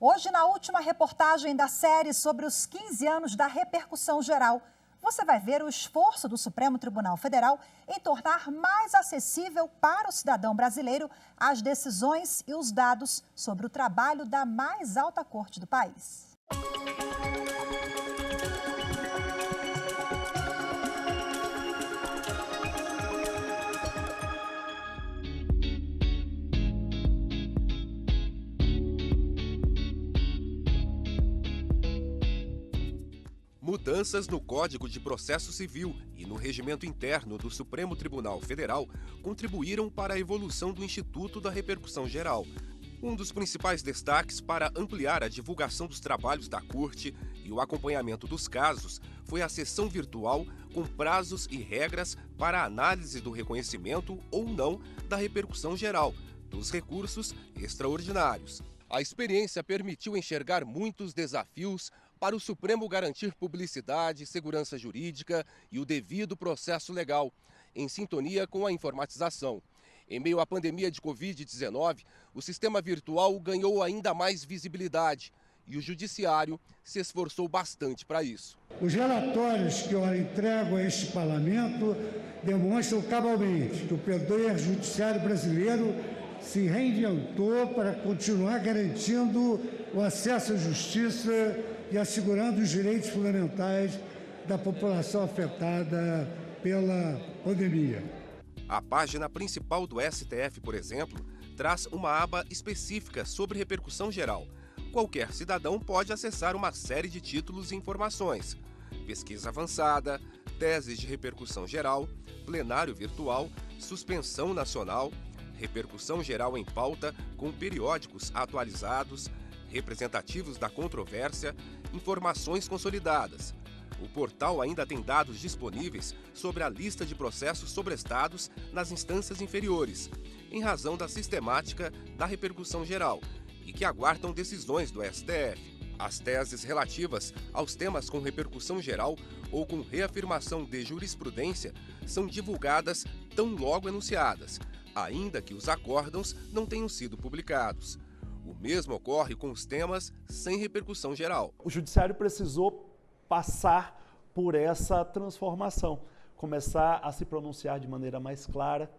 Hoje, na última reportagem da série sobre os 15 anos da repercussão geral, você vai ver o esforço do Supremo Tribunal Federal em tornar mais acessível para o cidadão brasileiro as decisões e os dados sobre o trabalho da mais alta corte do país. Mudanças no Código de Processo Civil e no regimento interno do Supremo Tribunal Federal contribuíram para a evolução do Instituto da Repercussão Geral. Um dos principais destaques para ampliar a divulgação dos trabalhos da Corte e o acompanhamento dos casos foi a sessão virtual com prazos e regras para a análise do reconhecimento ou não da repercussão geral dos recursos extraordinários. A experiência permitiu enxergar muitos desafios para o Supremo garantir publicidade, segurança jurídica e o devido processo legal, em sintonia com a informatização. Em meio à pandemia de Covid-19, o sistema virtual ganhou ainda mais visibilidade e o Judiciário se esforçou bastante para isso. Os relatórios que eu entrego a este Parlamento demonstram cabalmente que o Poder Judiciário brasileiro se reinventou para continuar garantindo o acesso à justiça e assegurando os direitos fundamentais da população afetada pela pandemia. A página principal do STF, por exemplo, traz uma aba específica sobre repercussão geral. Qualquer cidadão pode acessar uma série de títulos e informações: pesquisa avançada, teses de repercussão geral, plenário virtual, suspensão nacional, repercussão geral em pauta com periódicos atualizados, representativos da controvérsia, informações consolidadas. O portal ainda tem dados disponíveis sobre a lista de processos sobrestados nas instâncias inferiores, em razão da sistemática da repercussão geral, e que aguardam decisões do STF. As teses relativas aos temas com repercussão geral ou com reafirmação de jurisprudência são divulgadas tão logo enunciadas, ainda que os acórdãos não tenham sido publicados. O mesmo ocorre com os temas sem repercussão geral. O Judiciário precisou passar por essa transformação, começar a se pronunciar de maneira mais clara,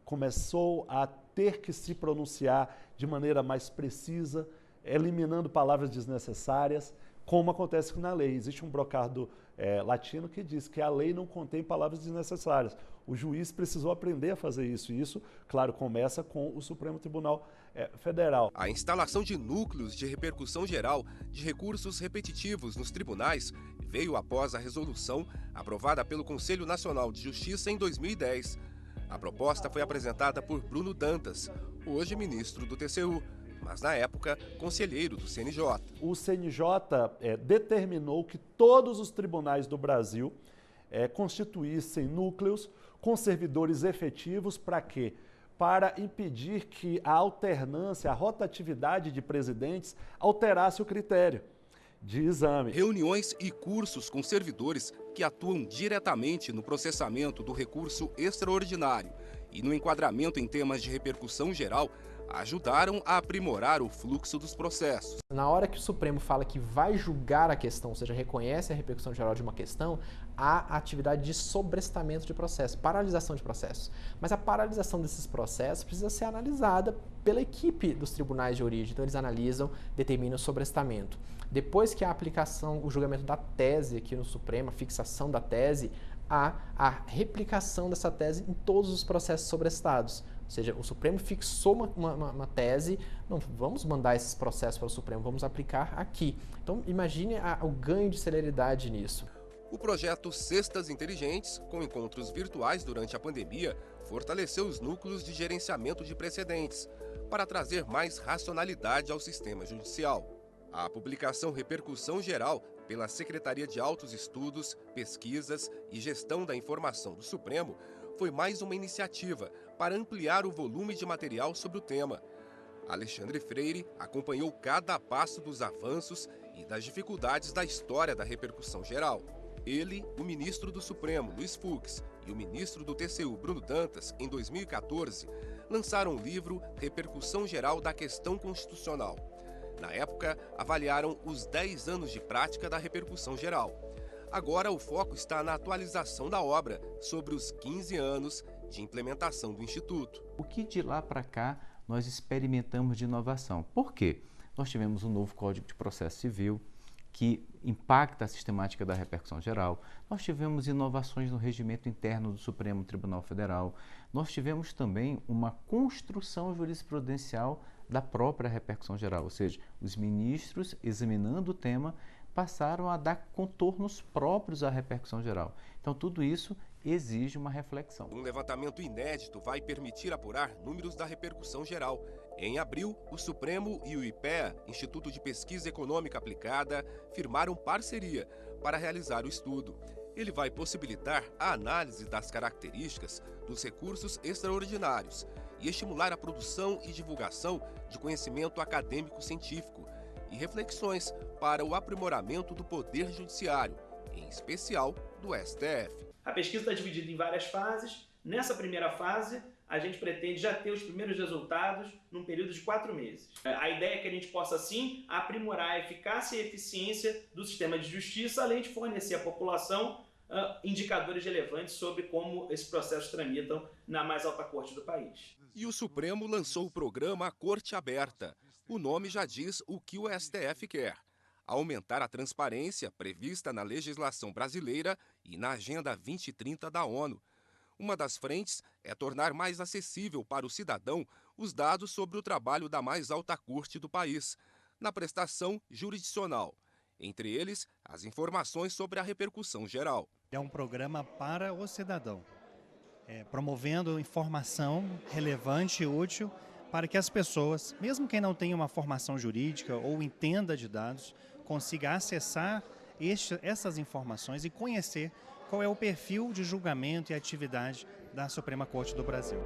começou a ter que se pronunciar de maneira mais precisa, eliminando palavras desnecessárias, como acontece na lei. Existe um brocado latino que diz que a lei não contém palavras desnecessárias. O juiz precisou aprender a fazer isso, e isso, claro, começa com o Supremo Tribunal Federal. A instalação de núcleos de repercussão geral de recursos repetitivos nos tribunais veio após a resolução aprovada pelo Conselho Nacional de Justiça em 2010. A proposta foi apresentada por Bruno Dantas, hoje ministro do TCU, mas na época conselheiro do CNJ. O CNJ determinou que todos os tribunais do Brasil constituíssem núcleos com servidores efetivos. Para quê? Para impedir que a alternância, a rotatividade de presidentes alterasse o critério de exame. Reuniões e cursos com servidores que atuam diretamente no processamento do recurso extraordinário e no enquadramento em temas de repercussão geral ajudaram a aprimorar o fluxo dos processos. Na hora que o Supremo fala que vai julgar a questão, ou seja, reconhece a repercussão geral de uma questão, há atividade de sobrestamento de processo, paralisação de processos. Mas a paralisação desses processos precisa ser analisada pela equipe dos tribunais de origem. Então eles analisam, determinam o sobrestamento. Depois que a aplicação, o julgamento da tese aqui no Supremo, a fixação da tese, há a replicação dessa tese em todos os processos sobrestados. Ou seja, o Supremo fixou uma tese, não vamos mandar esses processos para o Supremo, vamos aplicar aqui. Então imagine o ganho de celeridade nisso. O projeto Cestas Inteligentes, com encontros virtuais durante a pandemia, fortaleceu os núcleos de gerenciamento de precedentes, para trazer mais racionalidade ao sistema judicial. A publicação Repercussão Geral pela Secretaria de Altos Estudos, Pesquisas e Gestão da Informação do Supremo foi mais uma iniciativa para ampliar o volume de material sobre o tema. Alexandre Freire acompanhou cada passo dos avanços e das dificuldades da história da repercussão geral. Ele, o ministro do Supremo, Luiz Fux, e o ministro do TCU, Bruno Dantas, em 2014, lançaram o livro Repercussão Geral da Questão Constitucional. Na época, avaliaram os 10 anos de prática da repercussão geral. Agora, o foco está na atualização da obra sobre os 15 anos de implementação do Instituto. O que de lá para cá nós experimentamos de inovação? Por quê? Nós tivemos um novo Código de Processo Civil que impacta a sistemática da repercussão geral. Nós tivemos inovações no regimento interno do Supremo Tribunal Federal. Nós tivemos também uma construção jurisprudencial da própria repercussão geral, ou seja, os ministros, examinando o tema, passaram a dar contornos próprios à repercussão geral. Então, tudo isso exige uma reflexão. Um levantamento inédito vai permitir apurar números da repercussão geral. Em abril, o Supremo e o IPEA, Instituto de Pesquisa Econômica Aplicada, firmaram parceria para realizar o estudo. Ele vai possibilitar a análise das características dos recursos extraordinários e estimular a produção e divulgação de conhecimento acadêmico-científico e reflexões para o aprimoramento do Poder Judiciário, em especial do STF. A pesquisa está dividida em várias fases. Nessa primeira fase, a gente pretende já ter os primeiros resultados num período de 4 meses. A ideia é que a gente possa, assim, aprimorar a eficácia e eficiência do sistema de justiça, além de fornecer à população indicadores relevantes sobre como esses processos tramitam na mais alta corte do país. E o Supremo lançou o programa Corte Aberta. O nome já diz o que o STF quer: aumentar a transparência prevista na legislação brasileira e na Agenda 2030 da ONU. Uma das frentes é tornar mais acessível para o cidadão os dados sobre o trabalho da mais alta corte do país, na prestação jurisdicional. Entre eles, as informações sobre a repercussão geral. É um programa para o cidadão, promovendo informação relevante e útil para que as pessoas, mesmo quem não tenha uma formação jurídica ou entenda de dados, consiga acessar essas informações e conhecer qual é o perfil de julgamento e atividade da Suprema Corte do Brasil.